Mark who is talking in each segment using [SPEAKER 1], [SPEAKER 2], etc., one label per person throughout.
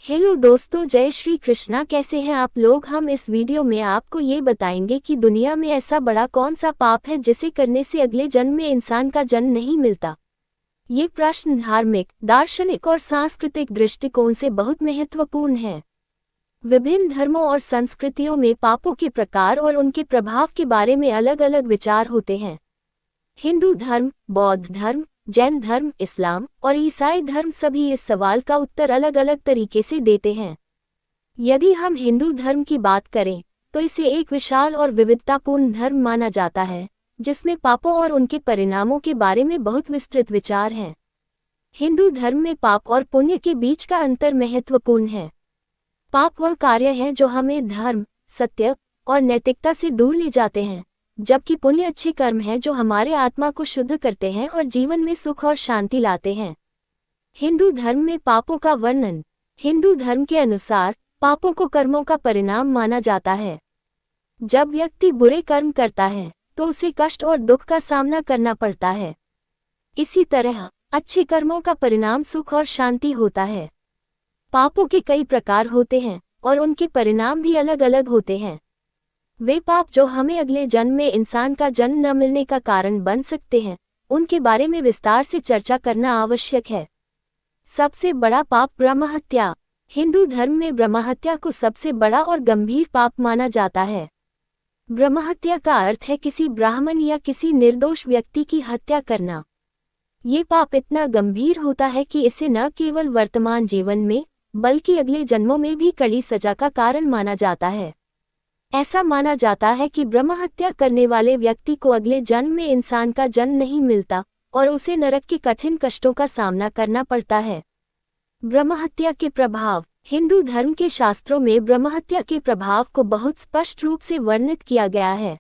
[SPEAKER 1] Hello दोस्तों, जय श्री कृष्णा। कैसे हैं आप लोग। हम इस वीडियो में आपको ये बताएंगे कि दुनिया में ऐसा बड़ा कौन सा पाप है जिसे करने से अगले जन्म में इंसान का जन्म नहीं मिलता। ये प्रश्न धार्मिक, दार्शनिक और सांस्कृतिक दृष्टिकोण से बहुत महत्वपूर्ण है। विभिन्न धर्मों और संस्कृतियों में पापों के प्रकार और उनके प्रभाव के बारे में अलग अलग विचार होते हैं। हिंदू धर्म, बौद्ध धर्म, जैन धर्म, इस्लाम और ईसाई धर्म सभी इस सवाल का उत्तर अलग अलग तरीके से देते हैं। यदि हम हिंदू धर्म की बात करें तो इसे एक विशाल और विविधतापूर्ण धर्म माना जाता है, जिसमें पापों और उनके परिणामों के बारे में बहुत विस्तृत विचार हैं। हिंदू धर्म में पाप और पुण्य के बीच का अंतर महत्वपूर्ण है। पाप वह कार्य हैं जो हमें धर्म, सत्य और नैतिकता से दूर ले जाते हैं, जबकि पुण्य अच्छे कर्म हैं जो हमारे आत्मा को शुद्ध करते हैं और जीवन में सुख और शांति लाते हैं। हिंदू धर्म में पापों का वर्णन। हिंदू धर्म के अनुसार पापों को कर्मों का परिणाम माना जाता है। जब व्यक्ति बुरे कर्म करता है तो उसे कष्ट और दुख का सामना करना पड़ता है। इसी तरह अच्छे कर्मों का परिणाम सुख और शांति होता है। पापों के कई प्रकार होते हैं और उनके परिणाम भी अलग अलग होते हैं। वे पाप जो हमें अगले जन्म में इंसान का जन्म न मिलने का कारण बन सकते हैं, उनके बारे में विस्तार से चर्चा करना आवश्यक है। सबसे बड़ा पाप ब्रह्महत्या। हिंदू धर्म में ब्रह्महत्या को सबसे बड़ा और गंभीर पाप माना जाता है। ब्रह्महत्या का अर्थ है किसी ब्राह्मण या किसी निर्दोष व्यक्ति की हत्या करना। ये पाप इतना गंभीर होता है कि इसे न केवल वर्तमान जीवन में बल्कि अगले जन्मों में भी कड़ी सजा का कारण माना जाता है। ऐसा माना जाता है कि ब्रह्महत्या करने वाले व्यक्ति को अगले जन्म में इंसान का जन्म नहीं मिलता और उसे नरक के कठिन कष्टों का सामना करना पड़ता है। ब्रह्महत्या के प्रभाव। हिंदू धर्म के शास्त्रों में ब्रह्महत्या के प्रभाव को बहुत स्पष्ट रूप से वर्णित किया गया है।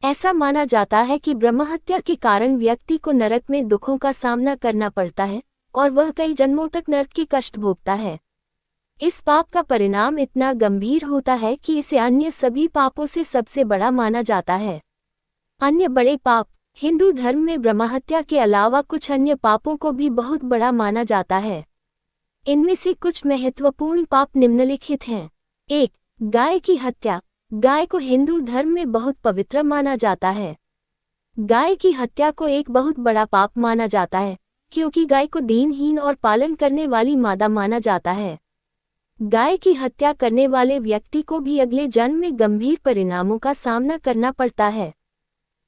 [SPEAKER 1] ऐसा माना जाता है कि ब्रह्महत्या के कारण व्यक्ति को नरक में दुखों का सामना करना पड़ता है और वह कई जन्मों तक नरक के कष्ट भोगता है। इस पाप का परिणाम इतना गंभीर होता है कि इसे अन्य सभी पापों से सबसे बड़ा माना जाता है। अन्य बड़े पाप। हिंदू धर्म में ब्रह्महत्या के अलावा कुछ अन्य पापों को भी बहुत बड़ा माना जाता है। इनमें से कुछ महत्वपूर्ण पाप निम्नलिखित हैं। 1. गाय की हत्या। गाय को हिंदू धर्म में बहुत पवित्र माना जाता है। गाय की हत्या को एक बहुत बड़ा पाप माना जाता है, क्योंकि गाय को दीनहीन और पालन करने वाली मादा माना जाता है। गाय की हत्या करने वाले व्यक्ति को भी अगले जन्म में गंभीर परिणामों का सामना करना पड़ता है।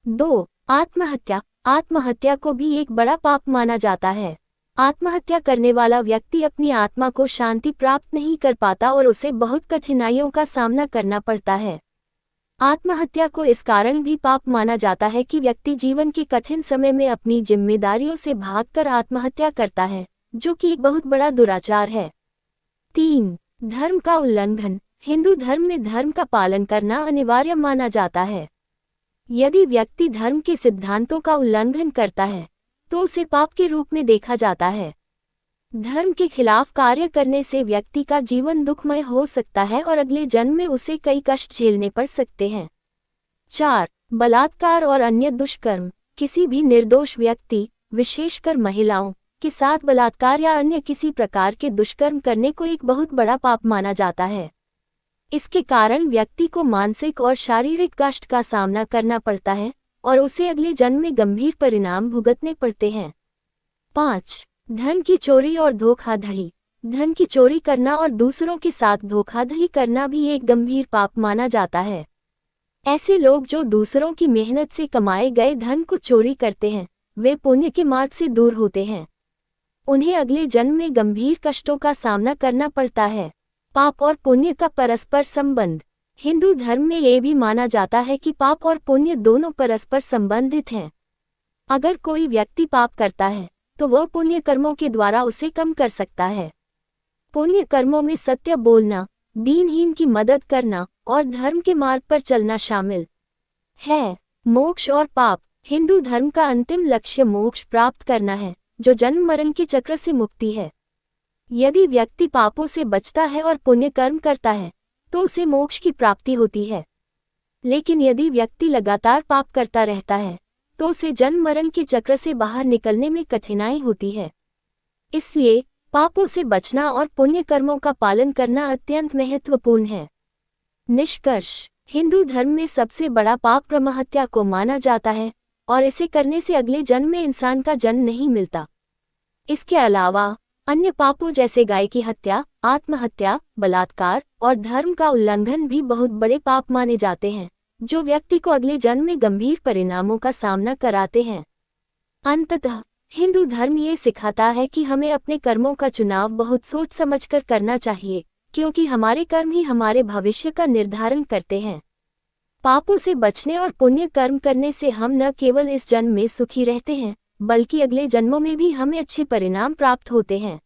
[SPEAKER 1] 2. आत्महत्या। आत्महत्या को भी एक बड़ा पाप माना जाता है। आत्महत्या करने वाला व्यक्ति अपनी आत्मा को शांति प्राप्त नहीं कर पाता और उसे बहुत कठिनाइयों का सामना करना पड़ता है। आत्महत्या को इस कारण भी पाप माना जाता है कि व्यक्ति जीवन के कठिन समय में अपनी जिम्मेदारियों से भागकर आत्महत्या करता है, जो कि एक बहुत बड़ा दुराचार है। 3. धर्म का उल्लंघन। हिंदू धर्म में धर्म का पालन करना अनिवार्य माना जाता है। यदि व्यक्ति धर्म के सिद्धांतों का उल्लंघन करता है तो उसे पाप के रूप में देखा जाता है। धर्म के खिलाफ कार्य करने से व्यक्ति का जीवन दुखमय हो सकता है और अगले जन्म में उसे कई कष्ट झेलने पड़ सकते हैं। 4. बलात्कार और अन्य दुष्कर्म। किसी भी निर्दोष व्यक्ति, विशेषकर महिलाओं, के साथ बलात्कार या अन्य किसी प्रकार के दुष्कर्म करने को एक बहुत बड़ा पाप माना जाता है। इसके कारण व्यक्ति को मानसिक और शारीरिक कष्ट का सामना करना पड़ता है और उसे अगले जन्म में गंभीर परिणाम भुगतने पड़ते हैं। 5. धन की चोरी और धोखाधड़ी। धन की चोरी करना और दूसरों के साथ धोखाधड़ी करना भी एक गंभीर पाप माना जाता है। ऐसे लोग जो दूसरों की मेहनत से कमाए गए धन को चोरी करते हैं, वे पुण्य के मार्ग से दूर होते हैं। उन्हें अगले जन्म में गंभीर कष्टों का सामना करना पड़ता है। पाप और पुण्य का परस्पर संबंध। हिंदू धर्म में ये भी माना जाता है कि पाप और पुण्य दोनों परस्पर संबंधित हैं। अगर कोई व्यक्ति पाप करता है तो वह पुण्य कर्मों के द्वारा उसे कम कर सकता है। पुण्य कर्मों में सत्य बोलना, दीनहीन की मदद करना और धर्म के मार्ग पर चलना शामिल है। मोक्ष और पाप। हिंदू धर्म का अंतिम लक्ष्य मोक्ष प्राप्त करना है, जो जन्म मरण के चक्र से मुक्ति है। यदि व्यक्ति पापों से बचता है और पुण्य कर्म करता है तो उसे मोक्ष की प्राप्ति होती है। लेकिन यदि व्यक्ति लगातार पाप करता रहता है तो उसे जन्म मरण के चक्र से बाहर निकलने में कठिनाई होती है। इसलिए पापों से बचना और पुण्य कर्मों का पालन करना अत्यंत महत्वपूर्ण है। निष्कर्ष, हिंदू धर्म में सबसे बड़ा पाप ब्रह्महत्या को माना जाता है और इसे करने से अगले जन्म में इंसान का जन्म नहीं मिलता। इसके अलावा अन्य पापों जैसे गाय की हत्या, आत्महत्या, बलात्कार और धर्म का उल्लंघन भी बहुत बड़े पाप माने जाते हैं, जो व्यक्ति को अगले जन्म में गंभीर परिणामों का सामना कराते हैं। अंततः हिंदू धर्म ये सिखाता है कि हमें अपने कर्मों का चुनाव बहुत सोच समझकर करना चाहिए, क्योंकि हमारे कर्म ही हमारे भविष्य का निर्धारण करते हैं। पापों से बचने और पुण्य कर्म करने से हम न केवल इस जन्म में सुखी रहते हैं, बल्कि अगले जन्मों में भी हमें अच्छे परिणाम प्राप्त होते हैं।